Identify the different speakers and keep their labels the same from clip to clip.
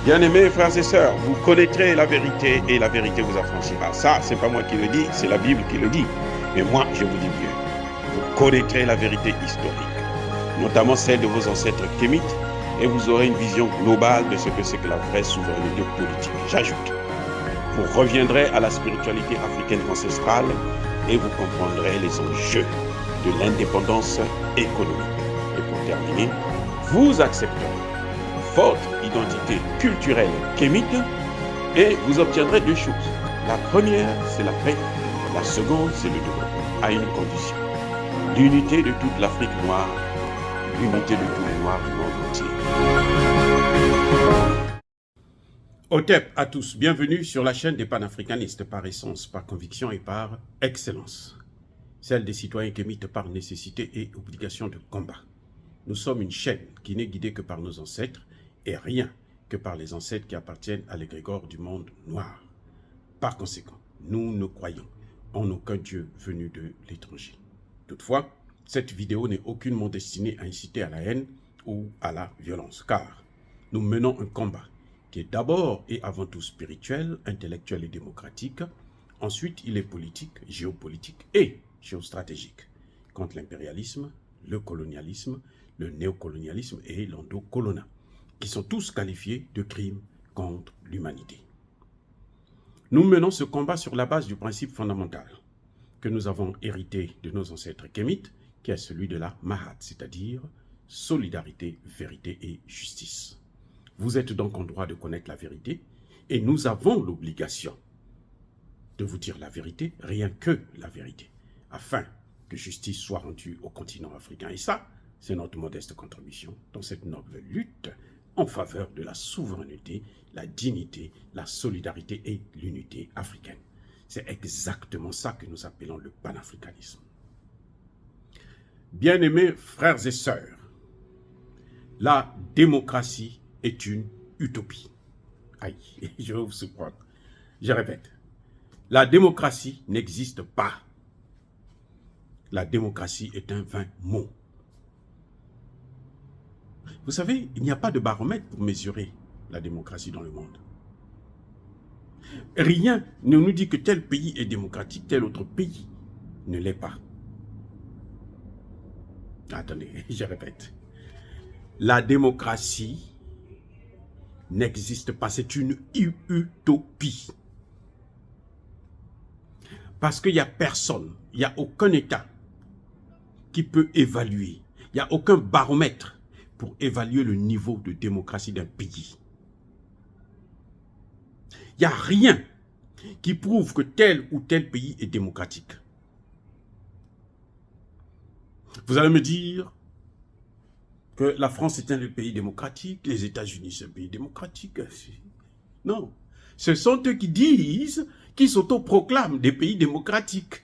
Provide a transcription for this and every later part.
Speaker 1: Bien-aimés frères et sœurs, vous connaîtrez la vérité et la vérité vous affranchira. Ça, c'est pas moi qui le dis, c'est la Bible qui le dit. Mais moi, je vous dis mieux. Vous connaîtrez la vérité historique, notamment celle de vos ancêtres kémites, et vous aurez une vision globale de ce que c'est que la vraie souveraineté politique. J'ajoute, vous reviendrez à la spiritualité africaine ancestrale et vous comprendrez les enjeux de l'indépendance économique. Et pour terminer, vous accepterez votre identité culturelle kémite et vous obtiendrez deux choses. La première, c'est la paix. La seconde, c'est le développement, à une condition. L'unité de toute l'Afrique noire, l'unité de tous les Noirs du monde entier. Otep à tous, bienvenue sur la chaîne des panafricanistes par essence, par conviction et par excellence. Celle des citoyens kémites par nécessité et obligation de combat. Nous sommes une chaîne qui n'est guidée que par nos ancêtres et rien que par les ancêtres qui appartiennent à l'égrégore du monde noir. Par conséquent, nous ne croyons en aucun Dieu venu de l'étranger. Toutefois, cette vidéo n'est aucunement destinée à inciter à la haine ou à la violence, car nous menons un combat qui est d'abord et avant tout spirituel, intellectuel et démocratique. Ensuite, il est politique, géopolitique et géostratégique contre l'impérialisme, le colonialisme, le néocolonialisme et l'endocolonat, qui sont tous qualifiés de crimes contre l'humanité. Nous menons ce combat sur la base du principe fondamental que nous avons hérité de nos ancêtres kémites, qui est celui de la Mahat, c'est-à-dire solidarité, vérité et justice. Vous êtes donc en droit de connaître la vérité et nous avons l'obligation de vous dire la vérité, rien que la vérité, afin que justice soit rendue au continent africain. Et ça, c'est notre modeste contribution dans cette noble lutte en faveur de la souveraineté, la dignité, la solidarité et l'unité africaine. C'est exactement ça que nous appelons le panafricanisme. Bien-aimés frères et sœurs, la démocratie est une utopie. Aïe, je vais vous surprendre. Je répète, la démocratie n'existe pas. La démocratie est un vain mot. Vous savez, il n'y a pas de baromètre pour mesurer la démocratie dans le monde. Rien ne nous dit que tel pays est démocratique, tel autre pays ne l'est pas. Attendez, je répète. La démocratie n'existe pas, c'est une utopie. Parce qu'il n'y a personne, il n'y a aucun État qui peut évaluer, il n'y a aucun baromètre pour évaluer le niveau de démocratie d'un pays. Il n'y a rien qui prouve que tel ou tel pays est démocratique. Vous allez me dire que la France est un pays démocratique, les États-Unis c'est un pays démocratique. Non, ce sont eux qui disent, qui s'autoproclament des pays démocratiques.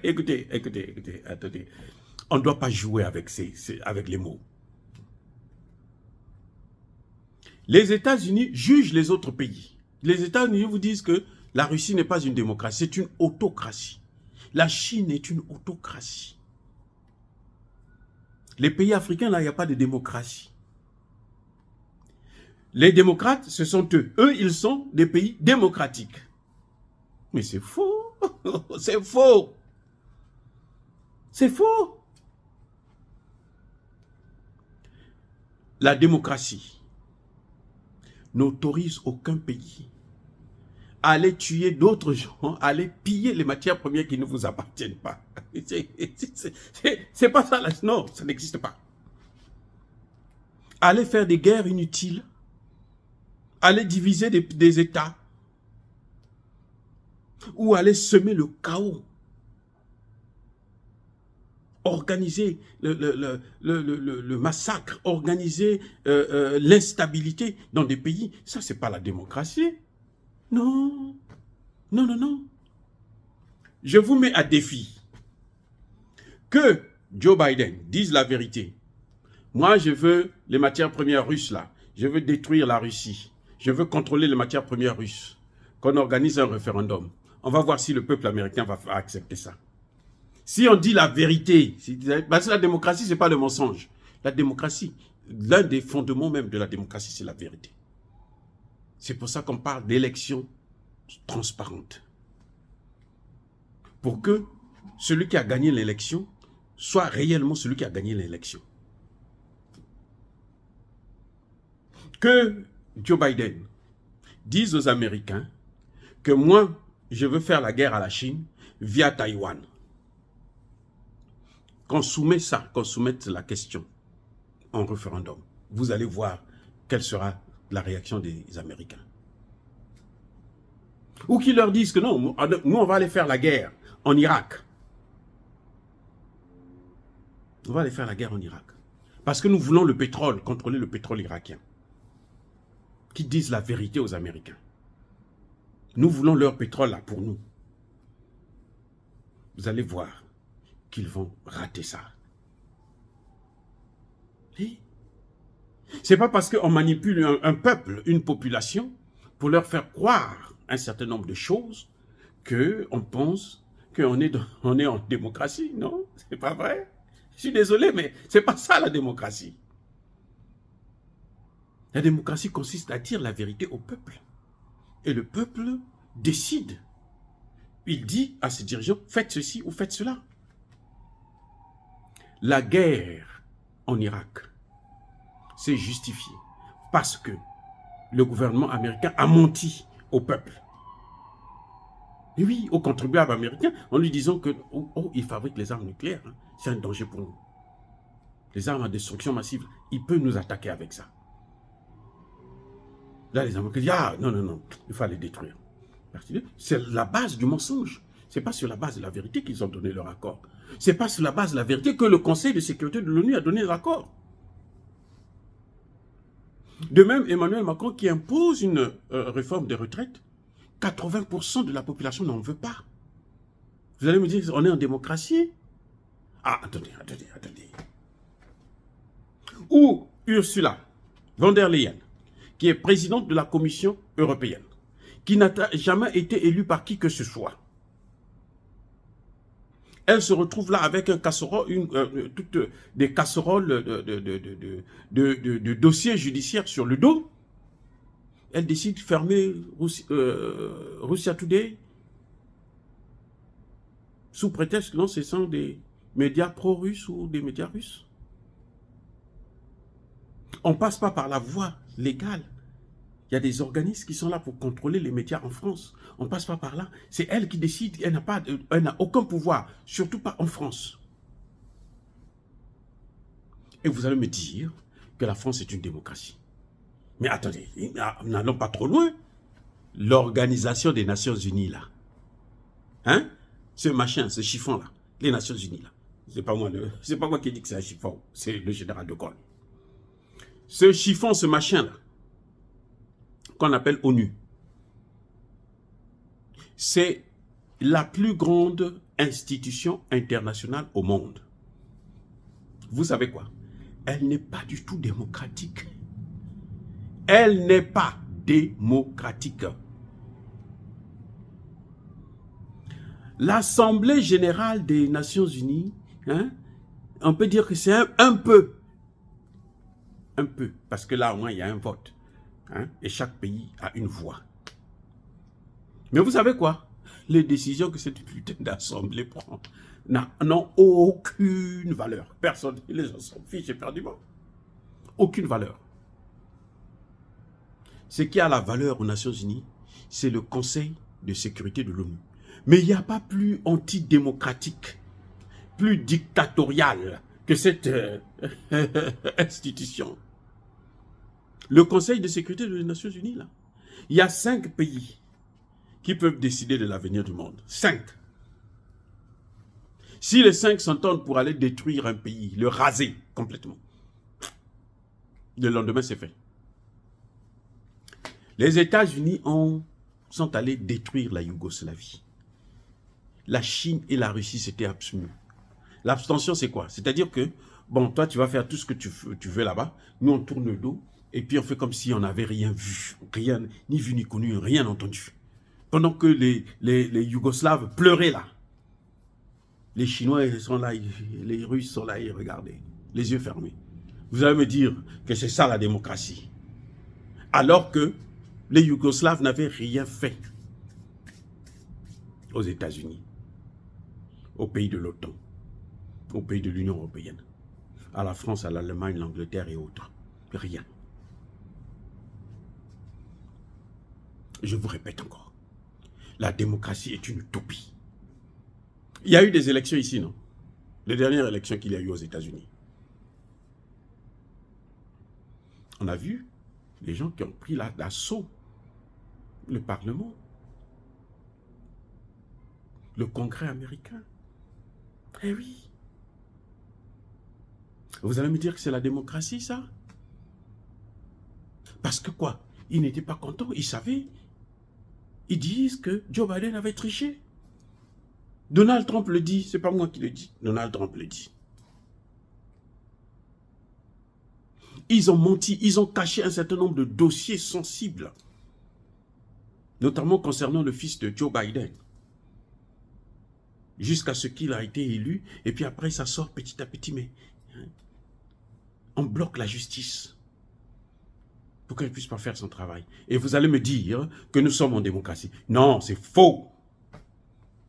Speaker 1: Écoutez, attendez. On ne doit pas jouer avec les mots. Les États-Unis jugent les autres pays. Les États-Unis vous disent que la Russie n'est pas une démocratie, c'est une autocratie. La Chine est une autocratie. Les pays africains, là, il n'y a pas de démocratie. Les démocrates, ce sont eux. Eux, ils sont des pays démocratiques. Mais c'est faux. C'est faux. C'est faux. La démocratie n'autorise aucun pays à aller tuer d'autres gens, à aller piller les matières premières qui ne vous appartiennent pas. C'est pas ça, non, ça n'existe pas. Aller faire des guerres inutiles, aller diviser des États, ou aller semer le chaos, organiser le massacre, organiser l'instabilité dans des pays, ça c'est pas la démocratie. Non, non, non, non. Je vous mets à défi que Joe Biden dise la vérité. Moi je veux les matières premières russes là, je veux détruire la Russie, je veux contrôler les matières premières russes, qu'on organise un référendum. On va voir si le peuple américain va accepter ça. Si on dit la vérité, parce que la démocratie, ce n'est pas le mensonge. La démocratie, l'un des fondements même de la démocratie, c'est la vérité. C'est pour ça qu'on parle d'élections transparentes. Pour que celui qui a gagné l'élection soit réellement celui qui a gagné l'élection. Que Joe Biden dise aux Américains que moi, je veux faire la guerre à la Chine via Taïwan. Qu'on soumette la question en référendum. Vous allez voir quelle sera la réaction des Américains. Ou qu'ils leur disent que non, nous on va aller faire la guerre en Irak. On va aller faire la guerre en Irak. Parce que nous voulons le pétrole, contrôler le pétrole irakien. Qu'ils disent la vérité aux Américains. Nous voulons leur pétrole là pour nous. Vous allez voir qu'ils vont rater ça. C'est pas parce qu'on manipule un peuple, une population, pour leur faire croire un certain nombre de choses, qu'on pense qu'on est en démocratie. Non, c'est pas vrai. Je suis désolé, mais c'est pas ça la démocratie. La démocratie consiste à dire la vérité au peuple. Et le peuple décide. Il dit à ses dirigeants, faites ceci ou faites cela. La guerre en Irak s'est justifiée parce que le gouvernement américain a menti au peuple. Et oui, aux contribuables américains, en lui disant que il fabrique les armes nucléaires. Hein. C'est un danger pour nous. Les armes à destruction massive, il peut nous attaquer avec ça. Là, les Américains disent, ah non, non, non, il faut les détruire. C'est la base du mensonge. Ce n'est pas sur la base de la vérité qu'ils ont donné leur accord. Ce n'est pas sur la base de la vérité que le Conseil de sécurité de l'ONU a donné l'accord. De même, Emmanuel Macron qui impose une réforme des retraites, 80% de la population n'en veut pas. Vous allez me dire qu'on est en démocratie? Ah, attendez. Ou Ursula von der Leyen, qui est présidente de la Commission européenne, qui n'a jamais été élue par qui que ce soit. Elle se retrouve là avec un casserole, toutes des casseroles de dossiers judiciaires sur le dos. Elle décide de fermer Russia Today sous prétexte que non, ce sont des médias pro-russes ou des médias russes. On ne passe pas par la voie légale. Il y a des organismes qui sont là pour contrôler les médias en France. On ne passe pas par là. C'est elle qui décide. Elle n'a aucun pouvoir, surtout pas en France. Et vous allez me dire que la France est une démocratie. Mais attendez, n'allons pas trop loin. L'Organisation des Nations Unies, là. Hein? Ce machin, ce chiffon-là. Les Nations Unies, là. C'est pas moi qui dis que c'est un chiffon. C'est le général de Gaulle. Ce chiffon, ce machin-là, qu'on appelle ONU, c'est la plus grande institution internationale au monde. Vous savez quoi? Elle n'est pas du tout démocratique. Elle n'est pas démocratique. L'Assemblée générale des Nations Unies, hein, on peut dire que c'est un peu, parce que là au moins il y a un vote. Hein, et chaque pays a une voix. Mais vous savez quoi? Les décisions que cette putain d'assemblée prend n'ont aucune valeur. Personne, les gens s'en fichent éperdument. Aucune valeur. Ce qui a la valeur aux Nations Unies, c'est le Conseil de sécurité de l'ONU. Mais il n'y a pas plus antidémocratique, plus dictatorial que cette institution. Le Conseil de sécurité des Nations Unies, là, il y a 5 pays qui peuvent décider de l'avenir du monde. 5. Si les 5 s'entendent pour aller détruire un pays, le raser complètement, le lendemain c'est fait. Les États-Unis sont allés détruire la Yougoslavie. La Chine et la Russie s'étaient abstenus. L'abstention c'est quoi? C'est-à-dire que, bon, toi tu vas faire tout ce que tu veux là-bas, nous on tourne le dos, et puis on fait comme si on n'avait rien vu, rien, ni vu ni connu, rien entendu. Pendant que les Yougoslaves pleuraient là. Les Chinois sont là, les Russes sont là, ils regardaient, les yeux fermés. Vous allez me dire que c'est ça la démocratie. Alors que Les Yougoslaves n'avaient rien fait aux États-Unis, aux pays de l'OTAN, aux pays de l'Union européenne, à la France, à l'Allemagne, l'Angleterre et autres. Rien. Je vous répète encore, la démocratie est une utopie. Il y a eu des élections ici, non? Les dernières élections qu'il y a eu aux États-Unis. On a vu les gens qui ont pris l'assaut, le Parlement, le Congrès américain. Eh oui. Vous allez me dire que c'est la démocratie, ça? Parce que quoi? Ils n'étaient pas contents, ils savaient. Ils disent que Joe Biden avait triché. Donald Trump le dit, c'est pas moi qui le dis. Donald Trump le dit. Ils ont menti, ils ont caché un certain nombre de dossiers sensibles, notamment concernant le fils de Joe Biden, jusqu'à ce qu'il a été élu, et puis après ça sort petit à petit, mais on bloque la justice pour qu'elle ne puisse pas faire son travail. Et vous allez me dire que nous sommes en démocratie. Non, c'est faux.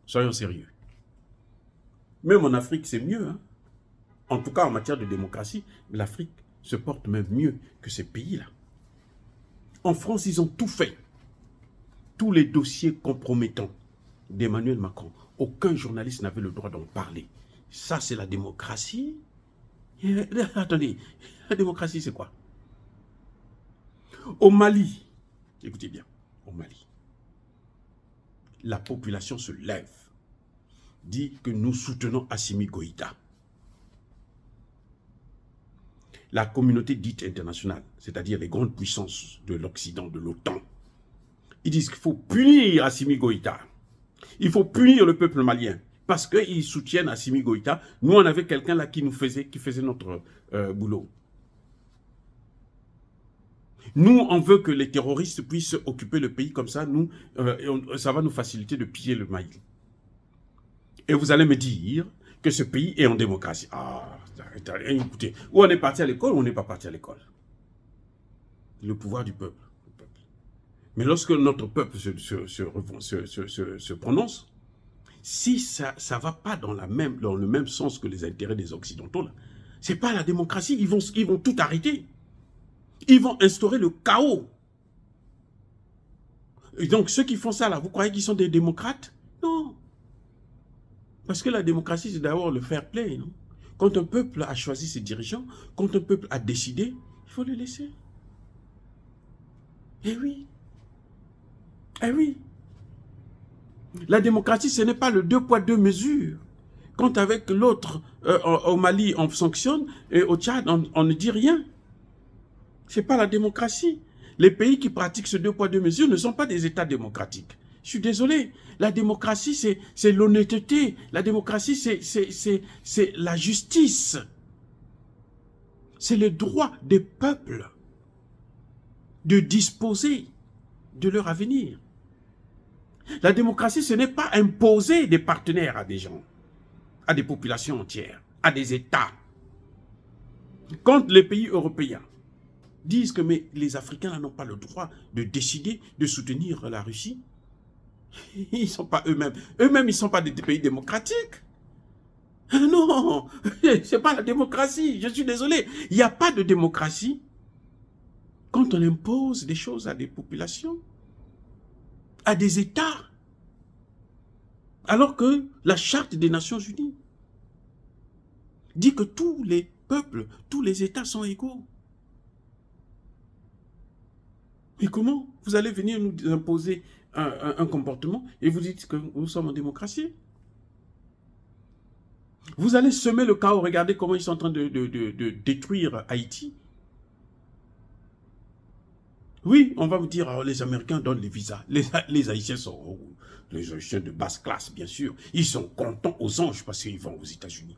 Speaker 1: Soyons sérieux. Même en Afrique, c'est mieux. Hein? En tout cas, en matière de démocratie, l'Afrique se porte même mieux que ces pays-là. En France, ils ont tout fait. Tous les dossiers compromettants d'Emmanuel Macron. Aucun journaliste n'avait le droit d'en parler. Ça, c'est la démocratie. Attendez, la démocratie, c'est quoi? Au Mali, écoutez bien, au Mali, la population se lève, dit que nous soutenons Assimi Goïta. La communauté dite internationale, c'est-à-dire les grandes puissances de l'Occident, de l'OTAN, ils disent qu'il faut punir Assimi Goïta. Il faut punir le peuple malien parce qu'ils soutiennent Assimi Goïta. Nous, on avait quelqu'un là qui faisait notre boulot. Nous, on veut que les terroristes puissent occuper le pays comme ça. Nous, ça va nous faciliter de piller le Mali. Et vous allez me dire que ce pays est en démocratie. Ah, écoutez, ou on est parti à l'école ou on n'est pas parti à l'école. Le pouvoir du peuple. Mais lorsque notre peuple se prononce, si ça ne va pas dans le même sens que les intérêts des Occidentaux, ce n'est pas la démocratie, ils vont tout arrêter. Ils vont instaurer le chaos. Et donc ceux qui font ça, là, vous croyez qu'ils sont des démocrates? Non. Parce que la démocratie, c'est d'abord le fair play. Non? Quand un peuple a choisi ses dirigeants, quand un peuple a décidé, il faut le laisser. Eh oui. Eh oui. La démocratie, ce n'est pas le 2 poids 2 mesures. Quand avec l'autre, au Mali, on sanctionne, et au Tchad, on ne dit rien. Ce n'est pas la démocratie. Les pays qui pratiquent ce 2 poids 2 mesures ne sont pas des États démocratiques. Je suis désolé. La démocratie, c'est l'honnêteté. La démocratie, c'est la justice. C'est le droit des peuples de disposer de leur avenir. La démocratie, ce n'est pas imposer des partenaires à des gens, à des populations entières, à des États. Quand les pays européens disent que mais les Africains n'ont pas le droit de décider de soutenir la Russie, ils ne sont pas eux-mêmes. Eux-mêmes, ils ne sont pas des pays démocratiques. Non, ce n'est pas la démocratie, je suis désolé. Il n'y a pas de démocratie quand on impose des choses à des populations, à des États, alors que la Charte des Nations Unies dit que tous les peuples, tous les États sont égaux. Mais comment vous allez venir nous imposer un comportement et vous dites que nous sommes en démocratie? Vous allez semer le chaos. Regardez comment ils sont en train de détruire Haïti. Oui, on va vous dire, oh, les Américains donnent les visas. Les Haïtiens sont les Haïtiens de basse classe, bien sûr. Ils sont contents aux anges parce qu'ils vont aux États-Unis.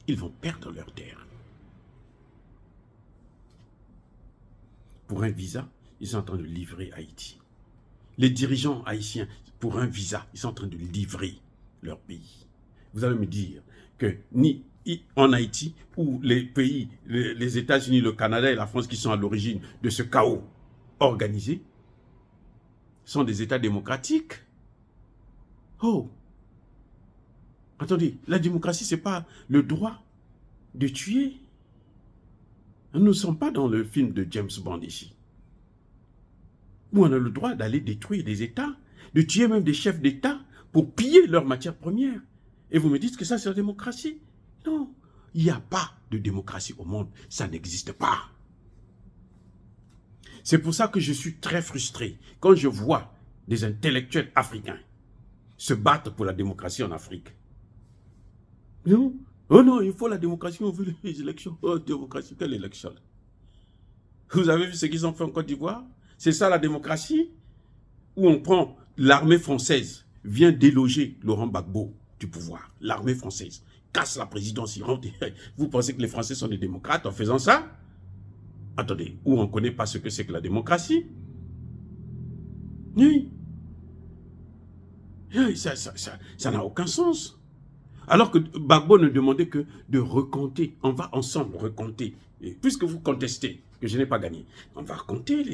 Speaker 1: Ils vont perdre leur terre. Pour un visa, ils sont en train de livrer Haïti. Les dirigeants haïtiens, pour un visa, ils sont en train de livrer leur pays. Vous allez me dire que ni en Haïti, ou les pays, les États-Unis, le Canada et la France qui sont à l'origine de ce chaos organisé, sont des États démocratiques. Oh! Attendez, la démocratie, ce n'est pas le droit de tuer. Nous ne sommes pas dans le film de James Bond ici, où on a le droit d'aller détruire des États, de tuer même des chefs d'État pour piller leurs matières premières. Et vous me dites que ça, c'est la démocratie? Non, il n'y a pas de démocratie au monde, ça n'existe pas. C'est pour ça que je suis très frustré quand je vois des intellectuels africains se battre pour la démocratie en Afrique. Non, oh non, il faut la démocratie, on veut les élections. Oh, démocratie, quelle élection? Vous avez vu ce qu'ils ont fait en Côte d'Ivoire? C'est ça la démocratie? Où on prend l'armée française, vient déloger Laurent Gbagbo du pouvoir. L'armée française casse la présidence. Vous pensez que les Français sont des démocrates en faisant ça? Attendez, où on ne connaît pas ce que c'est que la démocratie? Oui. Ça n'a aucun sens. Alors que Gbagbo ne demandait que de recompter. On va ensemble recompter. Et puisque vous contestez que je n'ai pas gagné, on va recompter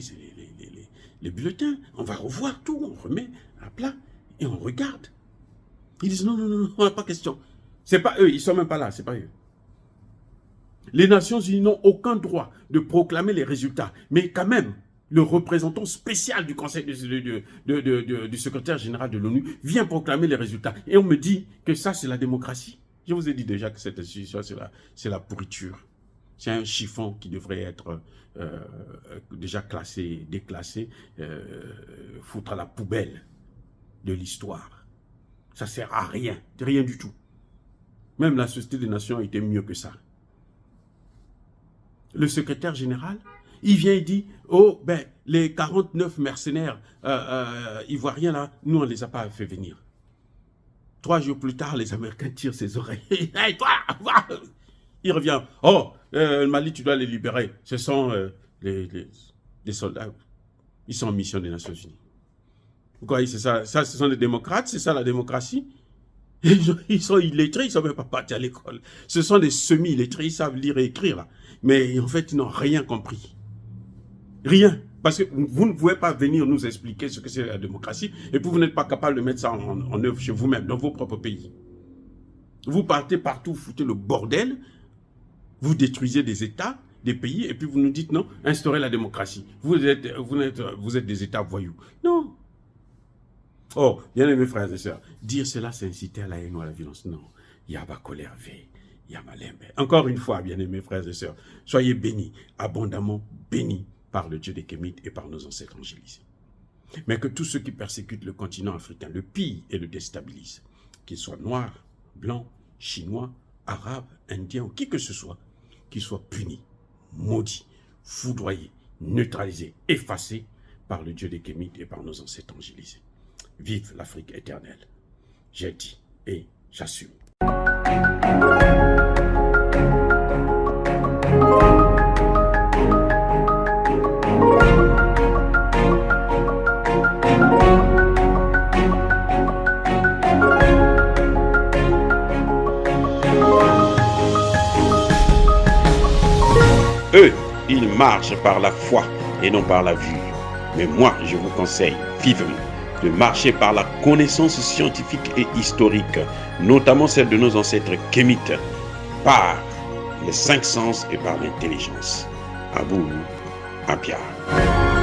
Speaker 1: les bulletins. On va revoir tout. On remet à plat et on regarde. Ils disent non, non, non, non, pas question. C'est pas eux, ils ne sont même pas là, c'est pas eux. Les Nations Unies n'ont aucun droit de proclamer les résultats. Mais quand même, le représentant spécial du conseil du secrétaire général de l'ONU vient proclamer les résultats. Et on me dit que ça, c'est la démocratie. Je vous ai dit déjà que cette institution, c'est la pourriture. C'est un chiffon qui devrait être déjà classé, déclassé, foutre à la poubelle de l'histoire. Ça ne sert à rien, rien du tout. Même la Société des Nations était mieux que ça. Le secrétaire général, il vient et dit, oh, ben, les 49 mercenaires ivoiriens, là, nous, on ne les a pas fait venir. 3 jours plus tard, les Américains tirent ses oreilles. Hey, toi, va! Il revient, oh, le Mali, tu dois les libérer. Ce sont les soldats. Ils sont en mission des Nations Unies. Vous croyez, c'est ça? Ça, ce sont des démocrates, c'est ça la démocratie? Ils sont illettrés, ils ne sont même pas partis à l'école. Ce sont des semi-illettrés, ils savent lire et écrire, là. Mais en fait, ils n'ont rien compris. Rien. Parce que vous ne pouvez pas venir nous expliquer ce que c'est la démocratie et puis vous n'êtes pas capable de mettre ça en œuvre chez vous-même, dans vos propres pays. Vous partez partout, vous foutez le bordel, vous détruisez des États, des pays, et puis vous nous dites non, instaurez la démocratie. Vous êtes des États voyous. Non. Oh, bien aimés frères et sœurs, dire cela, c'est inciter à la haine ou à la violence. Non. Yaba colère veille. Encore une fois, bien-aimés frères et sœurs, soyez bénis, abondamment bénis par le Dieu des Kémites et par nos ancêtres angélisés. Mais que tous ceux qui persécutent le continent africain le pillent et le déstabilisent, qu'ils soient noirs, blancs, chinois, arabes, indiens ou qui que ce soit, qu'ils soient punis, maudits, foudroyés, neutralisés, effacés par le Dieu des Kémites et par nos ancêtres angélisés. Vive l'Afrique éternelle. J'ai dit et j'assume. Eux, ils marchent par la foi et non par la vue. Mais moi, je vous conseille vivement de marcher par la connaissance scientifique et historique, notamment celle de nos ancêtres kémites, par les 5 sens et par l'intelligence. À vous, à Pierre.